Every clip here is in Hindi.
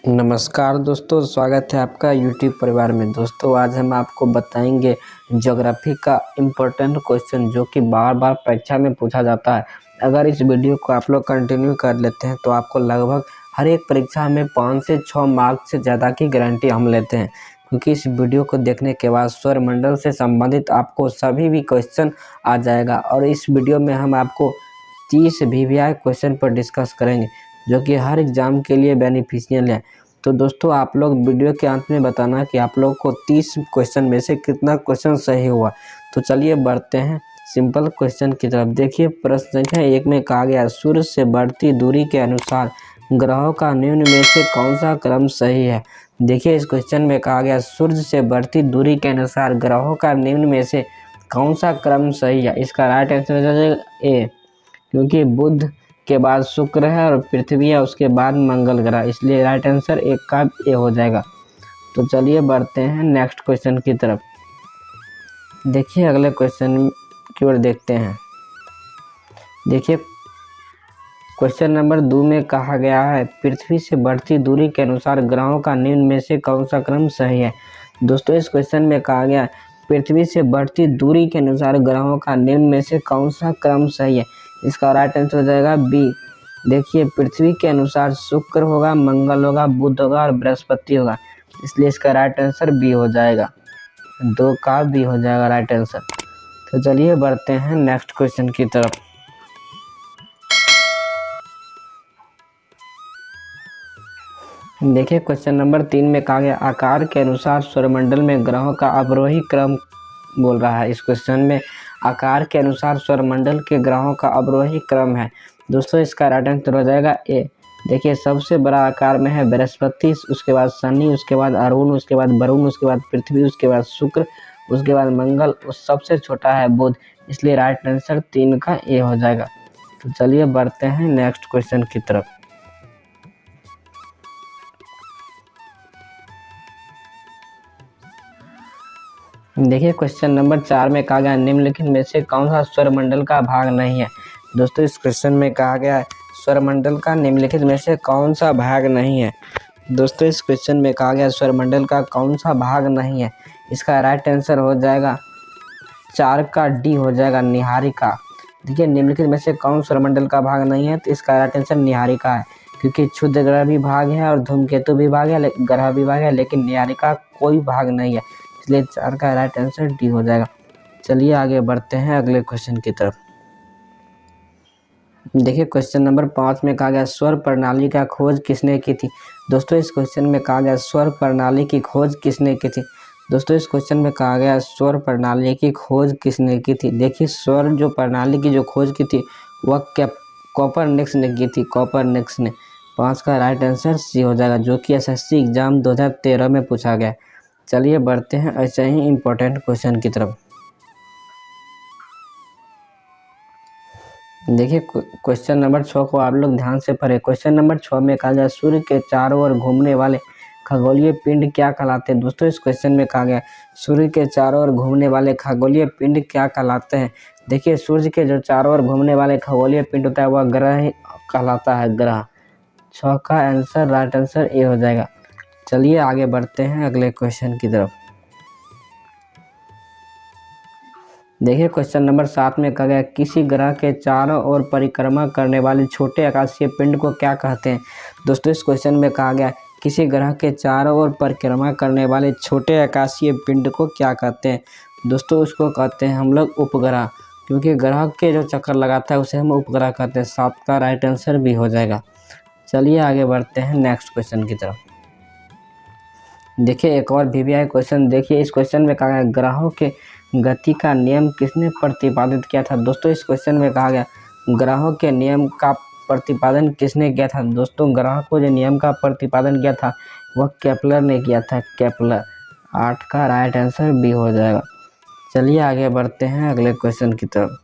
नमस्कार दोस्तों, स्वागत है आपका यूट्यूब परिवार में। दोस्तों आज हम आपको बताएंगे ज्योग्राफी का इम्पोर्टेंट क्वेश्चन जो कि बार बार परीक्षा में पूछा जाता है। अगर इस वीडियो को आप लोग कंटिन्यू कर लेते हैं तो आपको लगभग हर एक परीक्षा में 5 से 6 मार्क्स से ज़्यादा की गारंटी हम लेते हैं, क्योंकि इस वीडियो को देखने के बाद सौरमंडल से संबंधित आपको सभी भी क्वेश्चन आ जाएगा। और इस वीडियो में हम आपको 30 VVI क्वेश्चन पर डिस्कस करेंगे जो कि हर एग्ज़ाम के लिए बेनिफिशियल है। तो दोस्तों आप लोग वीडियो के अंत में बताना कि आप लोग को 30 क्वेश्चन में से कितना क्वेश्चन सही हुआ। तो चलिए बढ़ते हैं सिंपल क्वेश्चन की तरफ। देखिए प्रश्न संख्या 1 में कहा गया, सूर्य से बढ़ती दूरी के अनुसार ग्रहों का निम्न में से कौन सा क्रम सही है। देखिए इस क्वेश्चन में कहा गया, सूर्य से बढ़ती दूरी के अनुसार ग्रहों का निम्न में से कौन सा क्रम सही है। इसका राइट आंसर हो जाएगा ए, क्योंकि बुध के बाद शुक्र है और पृथ्वी है, उसके बाद मंगल ग्रह, इसलिए राइट आंसर एक का ए हो जाएगा। तो चलिए बढ़ते हैं नेक्स्ट क्वेश्चन की तरफ। देखिए अगले क्वेश्चन की ओर देखते हैं। देखिए क्वेश्चन नंबर 2 में कहा गया है, पृथ्वी से बढ़ती दूरी के अनुसार ग्रहों का निम्न में से कौन सा क्रम सही है। दोस्तों इस क्वेश्चन में कहा गया, पृथ्वी से बढ़ती दूरी के अनुसार ग्रहों का निम्न में से कौन सा क्रम सही है। इसका राइट आंसर हो जाएगा बी। देखिए पृथ्वी के अनुसार शुक्र होगा, मंगल होगा, बुध होगा और बृहस्पति होगा, इसलिए इसका राइट आंसर बी हो जाएगा। 2 का बी हो जाएगा राइट आंसर। तो चलिए बढ़ते हैं नेक्स्ट क्वेश्चन की तरफ। देखिए क्वेश्चन नंबर 3 में कहा गया, आकार के अनुसार सौरमंडल में ग्रहों का अवरोही क्रम बोल रहा है। इस क्वेश्चन में आकार के अनुसार सौरमंडल के ग्रहों का अवरोही क्रम है। दोस्तों इसका राइट आंसर हो जाएगा ए। देखिए सबसे बड़ा आकार में है बृहस्पति, उसके बाद शनि, उसके बाद अरुण, उसके बाद वरुण, उसके बाद पृथ्वी, उसके बाद शुक्र, उसके बाद मंगल, उस सबसे छोटा है बुध, इसलिए राइट आंसर 3 का ए हो जाएगा। तो चलिए बढ़ते हैं नेक्स्ट क्वेश्चन की तरफ। देखिए क्वेश्चन नंबर 4 में कहा गया, निम्नलिखित में से कौन सा सौरमंडल का भाग नहीं है। दोस्तों इस क्वेश्चन में कहा गया है, सौरमंडल का निम्नलिखित में से कौन सा भाग नहीं है। दोस्तों इस क्वेश्चन में कहा गया, सौरमंडल का कौन सा भाग नहीं है। इसका राइट आंसर हो जाएगा 4 का डी हो जाएगा, निहारिका। देखिए निम्नलिखित में से कौन सौरमंडल का भाग नहीं है, तो इसका राइट आंसर निहारिका है, क्योंकि क्षुद्र ग्रह भी भाग है और धूमकेतु भी भाग है, ग्रह भी भाग है, लेकिन निहारिका कोई भाग नहीं है, इसलिए 4 का राइट आंसर डी हो जाएगा। चलिए आगे बढ़ते हैं अगले क्वेश्चन की तरफ। देखिए क्वेश्चन नंबर 5 में कहा गया, सौर प्रणाली का खोज किसने की थी। दोस्तों इस क्वेश्चन में कहा गया, सौर प्रणाली की खोज किसने की थी। दोस्तों इस क्वेश्चन में कहा गया, सौर प्रणाली की खोज किसने की थी। देखिए सौर जो प्रणाली की जो खोज की थी वह कोपरनिकस ने की थी, कोपरनिकस ने। 5 का राइट आंसर सी हो जाएगा, जो कि SSC एग्जाम 2013 में पूछा गया। चलिए बढ़ते हैं ऐसे ही इम्पोर्टेंट क्वेश्चन की तरफ। देखिए क्वेश्चन नंबर 6 को आप लोग ध्यान से पढ़े। क्वेश्चन नंबर 6 में कहा गया, सूर्य के चारों ओर घूमने वाले खगोलीय पिंड क्या कहलाते हैं। दोस्तों इस क्वेश्चन में कहा गया, सूर्य के चारों ओर घूमने वाले खगोलीय पिंड क्या कहलाते हैं। देखिए सूर्य के जो चारों ओर घूमने वाले खगोलीय पिंड होता है वह ग्रह कहलाता है, ग्रह। 6 का आंसर राइट आंसर ए हो जाएगा। चलिए आगे बढ़ते हैं अगले क्वेश्चन की तरफ। देखिए क्वेश्चन नंबर 7 में कहा गया, किसी ग्रह के चारों ओर परिक्रमा करने वाले छोटे आकाशीय पिंड को क्या कहते हैं। दोस्तों इस क्वेश्चन में कहा गया, किसी ग्रह के चारों ओर परिक्रमा करने वाले छोटे आकाशीय पिंड को क्या कहते हैं। दोस्तों उसको कहते हैं हम लोग उपग्रह, क्योंकि ग्रह के जो चक्कर लगाता है उसे हम उपग्रह कहते हैं। 7 का राइट आंसर भी हो जाएगा। चलिए आगे बढ़ते हैं नेक्स्ट क्वेश्चन की तरफ। देखिए एक और VVI क्वेश्चन। देखिए इस क्वेश्चन में कहा गया, ग्रहों के गति का नियम किसने प्रतिपादित किया था। दोस्तों इस क्वेश्चन में कहा गया, ग्रहों के नियम का प्रतिपादन किसने किया था। दोस्तों ग्रहों को जो नियम का प्रतिपादन किया था वह केपलर ने किया था, केपलर। 8 का राइट आंसर बी हो जाएगा। चलिए आगे बढ़ते हैं अगले क्वेश्चन की तरफ।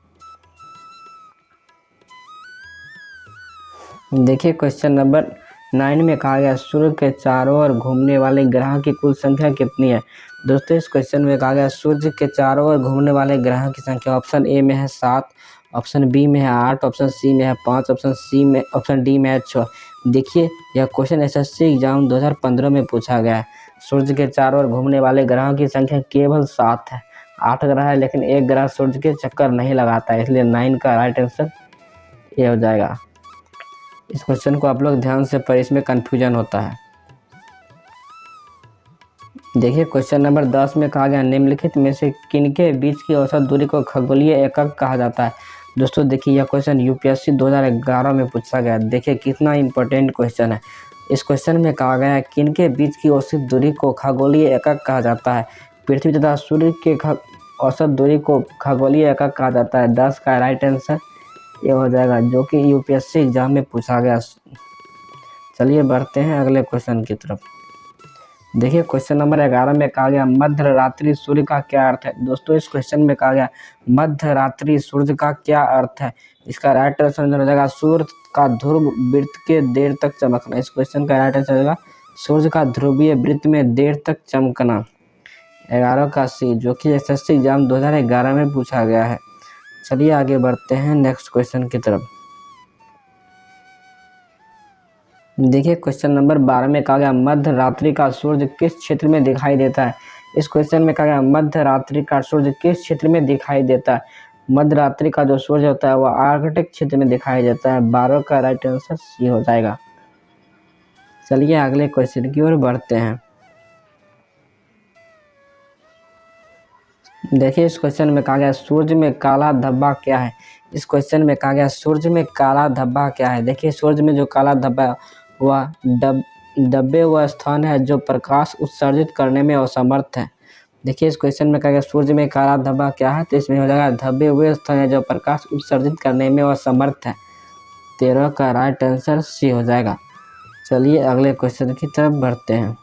देखिए क्वेश्चन नंबर 9 में कहा गया, सूर्य के चारों ओर घूमने वाले ग्रह की कुल संख्या कितनी है। दोस्तों इस क्वेश्चन में कहा गया, सूर्य के चारों ओर घूमने वाले ग्रह की संख्या ऑप्शन ए में है 7, ऑप्शन बी में है 8, ऑप्शन सी में है 5, ऑप्शन डी में है 6। देखिए यह क्वेश्चन एसएससी एग्जाम 2015 में पूछा गया है। सूर्य के चारों ओर घूमने वाले ग्रहों की संख्या केवल 7 है। 8 ग्रह है लेकिन एक ग्रह सूर्य के चक्कर नहीं लगाता है, इसलिए 9 का राइट आंसर ये हो जाएगा। इस क्वेश्चन को आप लोग ध्यान से पढ़िए, इसमें कन्फ्यूजन होता है। देखिए क्वेश्चन नंबर 10 में कहा गया निम्नलिखित में से किनके बीच की औसत दूरी को खगोलीय एकक कहा जाता है। दोस्तों देखिए यह क्वेश्चन यूपीएससी 2011 में पूछा गया। देखिए कितना इंपॉर्टेंट क्वेश्चन है। इस क्वेश्चन में कहा गया है किनके बीच की औसत दूरी को खगोलीय एकक कहा जाता है। पृथ्वी तथा सूर्य के औसत दूरी को खगोलीय एकक कहा जाता है। 10 का राइट आंसर ये हो जाएगा, जो कि यूपीएससी एग्जाम में पूछा गया। चलिए बढ़ते हैं अगले क्वेश्चन की तरफ। देखिए क्वेश्चन नंबर 11 में कहा गया मध्य रात्रि सूर्य का क्या अर्थ है। दोस्तों इस क्वेश्चन में कहा गया मध्य रात्रि सूर्य का क्या अर्थ है। इसका राइट आंसर हो जाएगा सूर्य का ध्रुव वृत्त के देर तक चमकना। इस क्वेश्चन का राइट आंसर हो जाएगा सूर्य का ध्रुवीय वृत्त में देर तक चमकना। 11 का सी, जो कि एसएससी एग्जाम 2011 में पूछा गया है। चलिए आगे बढ़ते हैं नेक्स्ट क्वेश्चन की तरफ। देखिए क्वेश्चन नंबर 12 में कहा गया मध्य रात्रि का सूर्य किस क्षेत्र में दिखाई देता है। इस क्वेश्चन में कहा गया मध्य रात्रि का सूर्य किस क्षेत्र में दिखाई देता है। मध्य रात्रि का जो सूर्य होता है वह आर्कटिक क्षेत्र में दिखाई देता है। 12 का राइट आंसर सी हो जाएगा। चलिए अगले क्वेश्चन की ओर बढ़ते हैं। देखिए इस क्वेश्चन में कहा गया सूर्य में काला धब्बा क्या है। इस क्वेश्चन में कहा गया सूर्य में काला धब्बा क्या है। देखिए सूर्य में जो काला धब्बा है वह दबे हुआ स्थान है जो प्रकाश उत्सर्जित करने में असमर्थ है। देखिए इस क्वेश्चन में कहा गया सूर्य में काला धब्बा क्या है, तो इसमें हो जाएगा दबे हुए स्थान है जो प्रकाश उत्सर्जित करने में असमर्थ है। 13 का राइट आंसर सी हो जाएगा। चलिए अगले क्वेश्चन की तरफ बढ़ते हैं।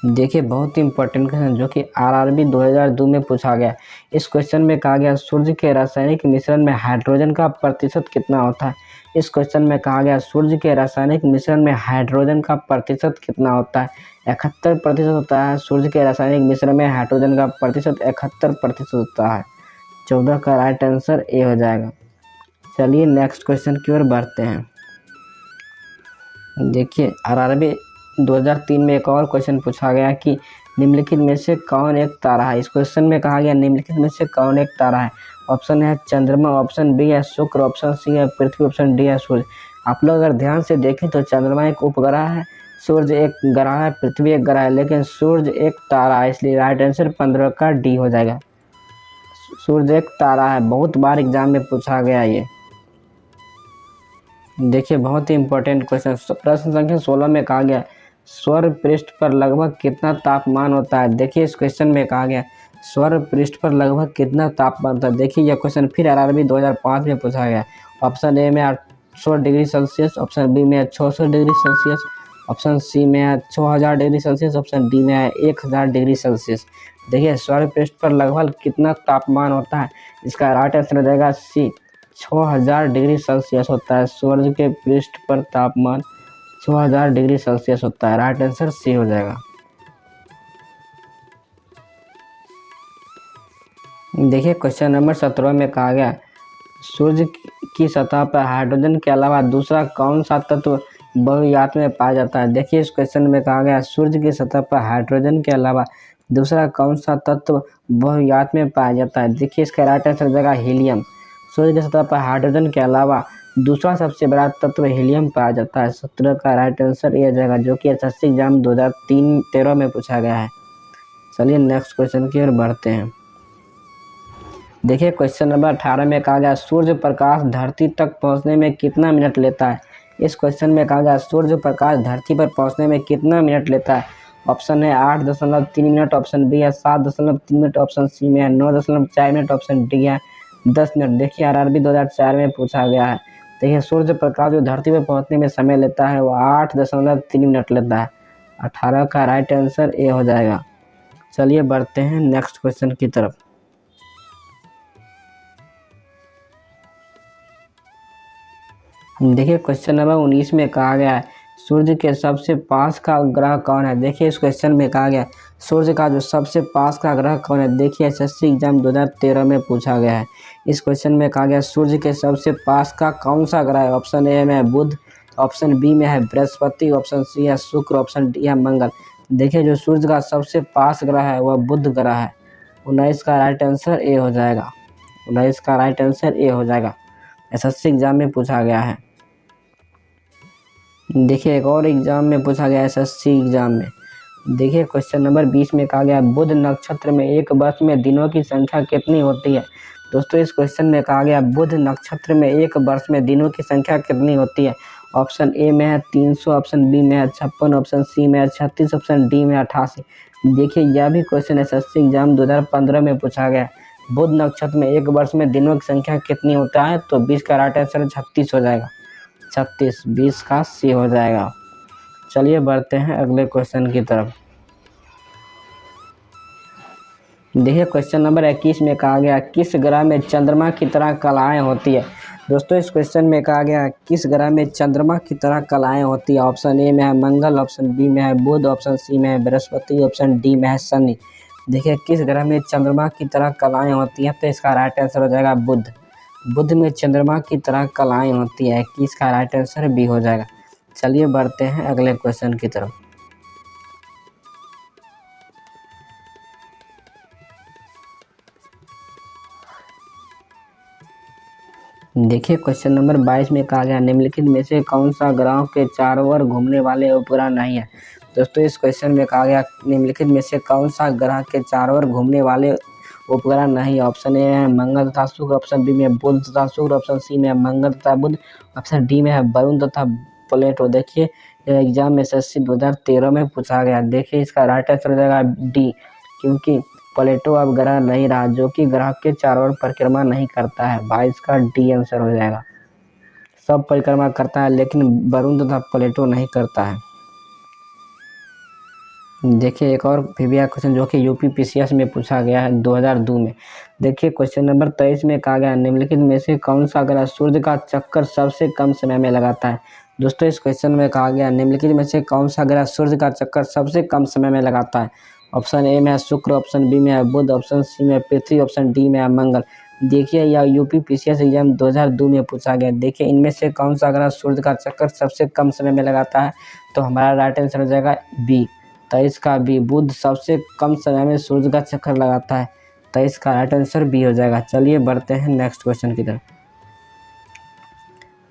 देखिए बहुत ही इंपॉर्टेंट क्वेश्चन जो कि आरआरबी 2002 में पूछा गया। इस क्वेश्चन में कहा गया सूर्य के रासायनिक मिश्रण में हाइड्रोजन का प्रतिशत कितना होता है। इस क्वेश्चन में कहा गया सूर्य के रासायनिक मिश्रण में हाइड्रोजन का प्रतिशत कितना होता है। 71% होता है। सूर्य के रासायनिक मिश्रण में हाइड्रोजन का प्रतिशत 71% होता है। 14 का राइट आंसर ए हो जाएगा। चलिए नेक्स्ट क्वेश्चन की ओर बढ़ते हैं। देखिए आरआरबी 2003 में एक और क्वेश्चन पूछा गया कि निम्नलिखित में से कौन एक तारा है। इस क्वेश्चन में कहा गया निम्नलिखित में से कौन एक तारा है। ऑप्शन है चंद्रमा, ऑप्शन बी है शुक्र, ऑप्शन सी है पृथ्वी, ऑप्शन डी है सूर्य। आप लोग अगर ध्यान से देखें तो चंद्रमा एक उपग्रह है, सूर्य एक ग्रह है, पृथ्वी एक ग्रह है, लेकिन सूर्य एक तारा है, इसलिए राइट आंसर 15 का डी हो जाएगा। सूर्य एक तारा है, बहुत बार एग्जाम में पूछा गया ये। देखिए बहुत ही इंपॉर्टेंट क्वेश्चन। प्रश्न संख्या 16 में कहा गया सौर पृष्ठ पर लगभग कितना तापमान होता है। देखिए इस क्वेश्चन में कहा गया सौर पृष्ठ पर लगभग कितना तापमान होता है। देखिए यह क्वेश्चन फिर आरआरबी 2005 में पूछा गया। ऑप्शन ए में 800 डिग्री सेल्सियस, ऑप्शन बी में 600 डिग्री सेल्सियस, ऑप्शन सी में है 6000 डिग्री सेल्सियस, ऑप्शन डी में है 1000 डिग्री सेल्सियस। देखिए सौर पृष्ठ पर लगभग कितना तापमान होता है, इसका राइट आंसर हो जाएगा सी, 6000 डिग्री सेल्सियस होता है। सूर्य के पृष्ठ पर तापमान 6000 डिग्री सेल्सियस होता है। राइट आंसर सी हो जाएगा। देखिए क्वेश्चन नंबर 17 में कहा गया सूर्य की सतह पर हाइड्रोजन के अलावा दूसरा कौन सा तत्व बहुयात में पाया जाता है। देखिए इस क्वेश्चन में कहा गया सूर्य की सतह पर हाइड्रोजन के अलावा दूसरा कौन सा तत्व बहुयात में पाया जाता है। देखिए इसका राइट आंसर हो जाएगा हीलियम। सूर्य की सतह पर हाइड्रोजन के अलावा दूसरा सबसे बड़ा तत्व हीलियम पाया जाता है। 17 का राइट आंसर ये जाएगा, जो कि एसएससी एग्जाम 2013 में पूछा गया है। चलिए नेक्स्ट क्वेश्चन की ओर बढ़ते हैं। देखिए क्वेश्चन नंबर 18 में कहा गया सूर्य प्रकाश धरती तक पहुंचने में कितना मिनट लेता है। इस क्वेश्चन में कहा गया सूर्य प्रकाश धरती पर पहुंचने में कितना मिनट लेता है। ऑप्शन है 8.3 मिनट, ऑप्शन बी है 7.3 मिनट, ऑप्शन सी में है 9.4 मिनट, ऑप्शन डी है 10 मिनट। देखिए आरआरबी 2004 में पूछा गया है। देखिए सूर्य प्रकाश जो धरती पर पहुंचने में समय लेता है वो 8.3 मिनट लेता है। 18 का राइट आंसर ए हो जाएगा। चलिए बढ़ते हैं नेक्स्ट क्वेश्चन की तरफ। देखिए क्वेश्चन नंबर 19 में कहा गया है सूर्य के सबसे पास का ग्रह कौन है। देखिए इस क्वेश्चन में कहा गया सूर्य का जो सबसे पास का ग्रह कौन है। देखिए एसएससी एग्जाम 2013 में पूछा गया है। इस क्वेश्चन में कहा गया सूर्य के सबसे पास का कौन सा ग्रह है। ऑप्शन ए में बुध, ऑप्शन बी में है बृहस्पति, ऑप्शन सी है शुक्र, ऑप्शन डी है मंगल। देखिए जो सूर्य का सबसे पास ग्रह है वह बुध ग्रह है। 19 का राइट आंसर ए हो जाएगा। 19 का राइट आंसर ए हो जाएगा। एसएससी एग्जाम में पूछा गया है। देखिए एक और एग्जाम में पूछा गया एसएससी एग्जाम में। देखिए क्वेश्चन नंबर 20 में कहा गया बुध नक्षत्र में एक वर्ष में दिनों की संख्या कितनी होती है। दोस्तों इस क्वेश्चन में कहा गया बुध नक्षत्र में एक वर्ष में दिनों की संख्या कितनी होती है। ऑप्शन ए में है 300, ऑप्शन बी में है 56, ऑप्शन सी में है 36, ऑप्शन डी में 88। देखिए यह भी क्वेश्चन एसएससी एग्जाम 2015 में पूछा गया। बुध नक्षत्र में एक वर्ष में दिनों की संख्या कितनी होता है, तो 20 का राइट आंसर 36 हो जाएगा। 36, 20 का सी हो जाएगा। चलिए बढ़ते हैं अगले क्वेश्चन की तरफ। देखिए क्वेश्चन नंबर 21 में कहा गया किस ग्रह में चंद्रमा की तरह कलाएं होती है। दोस्तों इस क्वेश्चन में कहा गया किस ग्रह में चंद्रमा की तरह कलाएं होती है। ऑप्शन ए में है मंगल, ऑप्शन बी में है बुध, ऑप्शन सी में है बृहस्पति, ऑप्शन डी में है शनि। देखिए किस ग्रह में चंद्रमा की तरह कलाएं होती हैं, तो इसका राइट आंसर हो जाएगा बुध। बुध में चंद्रमा की तरह कलाएं होती है, किसका राइट आंसर बी हो जाएगा। चलिए बढ़ते हैं अगले क्वेश्चन की तरफ। देखिए क्वेश्चन नंबर 22 में कहा गया निम्नलिखित में से कौन सा ग्रह के चारों ओर घूमने वाले उपग्रह नहीं है। दोस्तों इस क्वेश्चन में कहा गया निम्नलिखित में से कौन सा ग्रह के चारों ओर घूमने वाले उपग्रह नहीं है। ऑप्शन ए है मंगल तथा शुक्र, ऑप्शन बी में बुध तथा शुक्र, ऑप्शन सी में मंगल तथा बुध, ऑप्शन डी में है वरुण तथा प्लेटो। देखिए एग्जाम में एसएससी 2013 में पूछा गया। देखिए इसका राइट आंसर हो जाएगा डी, क्योंकि प्लेटो अब ग्रह नहीं रहा जो कि ग्रह के चारों ओर परिक्रमा नहीं करता है। 22 का डी आंसर हो जाएगा। सब परिक्रमा करता है लेकिन वरुण तथा प्लेटो नहीं करता है। देखिए एक और पीवीआर क्वेश्चन जो कि यूपी पीसीएस में पूछा गया है 2002 में। देखिए क्वेश्चन नंबर 23 में कहा गया निम्नलिखित में से कौन सा ग्रह सूर्य का चक्कर सबसे कम समय में लगाता है। दोस्तों इस क्वेश्चन में कहा गया निम्नलिखित में से कौन सा ग्रह सूर्य का चक्कर सबसे कम समय में लगाता है। ऑप्शन ए में है शुक्र, ऑप्शन बी में है बुध, ऑप्शन सी में पृथ्वी, ऑप्शन डी में है मंगल। देखिए यह यूपी पीसीएस एग्जाम 2002 में पूछा गया। देखिए इनमें से कौन सा ग्रह सूर्य का चक्कर सबसे कम समय में लगाता है, तो हमारा राइट आंसर हो जाएगा बी। 23 का बी, बुध सबसे कम समय में सूर्य का चक्कर लगाता है। 23 का राइट आंसर बी हो जाएगा। चलिए बढ़ते हैं नेक्स्ट क्वेश्चन की तरफ।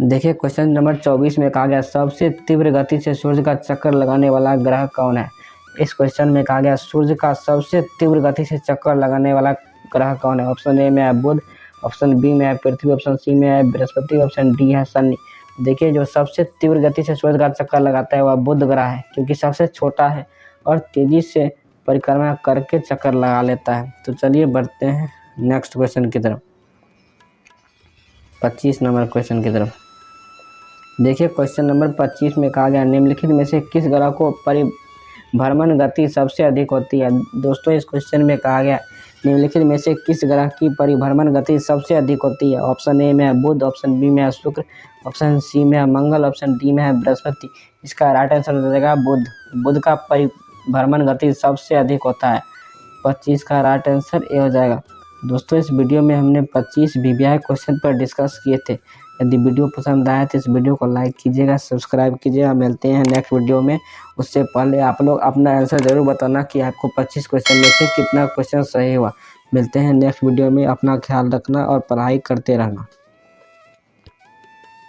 देखिए क्वेश्चन नंबर 24 में कहा गया सबसे तीव्र गति से सूर्य का चक्कर लगाने वाला ग्रह कौन है। इस क्वेश्चन में कहा गया सूर्य का सबसे तीव्र गति से चक्कर लगाने वाला ग्रह कौन है। ऑप्शन ए में है बुध, ऑप्शन बी में है पृथ्वी, ऑप्शन सी में है बृहस्पति, ऑप्शन डी है शनि। देखिए जो सबसे तीव्र गति से सूर्य का चक्कर लगाता है वह बुध ग्रह है, क्योंकि सबसे छोटा है और तेजी से परिक्रमा करके चक्कर लगा लेता है। तो चलिए बढ़ते हैं नेक्स्ट क्वेश्चन की तरफ, 25 नंबर क्वेश्चन की तरफ। देखिए क्वेश्चन नंबर 25 में कहा गया निम्नलिखित में से किस ग्रह को परिभ्रमण गति सबसे अधिक होती है। दोस्तों इस क्वेश्चन में कहा गया निम्नलिखित में से किस ग्रह की परिभ्रमण गति सबसे अधिक होती है। ऑप्शन ए में है बुध, ऑप्शन बी में है शुक्र, ऑप्शन सी में है मंगल, ऑप्शन डी में है बृहस्पति। इसका राइट आंसर हो जाएगा बुध। बुध का परिभ्रमण गति सबसे अधिक होता है। 25 का राइट आंसर ए हो जाएगा। दोस्तों इस वीडियो में हमने 25 वीवीआई क्वेश्चन पर डिस्कस किए थे। यदि वीडियो पसंद आया तो इस वीडियो को लाइक कीजिएगा, सब्सक्राइब कीजिएगा। मिलते हैं नेक्स्ट वीडियो में। उससे पहले आप लोग अपना आंसर ज़रूर बताना कि आपको 25 क्वेश्चन में से कितना क्वेश्चन सही हुआ। मिलते हैं नेक्स्ट वीडियो में। अपना ख्याल रखना और पढ़ाई करते रहना।